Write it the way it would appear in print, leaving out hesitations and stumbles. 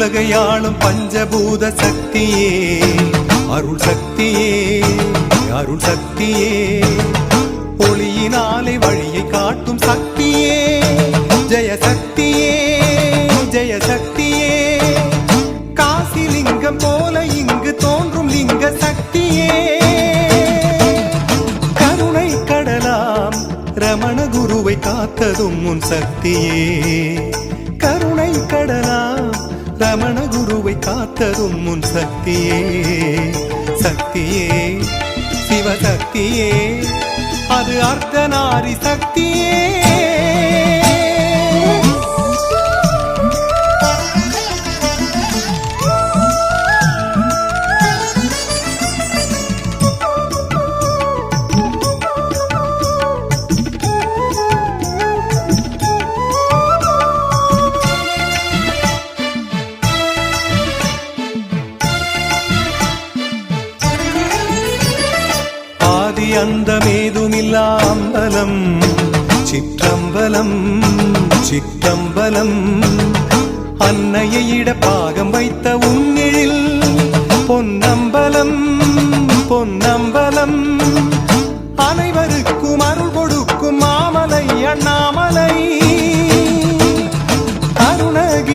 உலகையாளும் பஞ்சபூத சக்தியே அருள் சக்தியே அருள் சக்தியே ஒளியினாலே வழியை காட்டும் சக்தியே ஜெய சக்தியே ஜெய சக்தியே காசி லிங்கம் போல இங்கு தோன்றும் லிங்க சக்தியே கருணை கடலாம் ரமண குருவை காத்ததும் உன் சக்தியே கருணை கடலாம் ரமண குருவை காத்ததும் உன் சக்தியே சக்தியே சிவசக்தியே அது அர்த்தநாரி சக்தியே அந்தமேதுமில்லா அம்பலம் சிற்றம்பலம் சிற்றம்பலம் அன்னையை இட பாகம் வைத்த உன்னிழில் பொன்னம்பலம் பொன்னம்பலம் அனைவருக்கும் அருள் கொடுக்கும் மாமலை அண்ணாமலை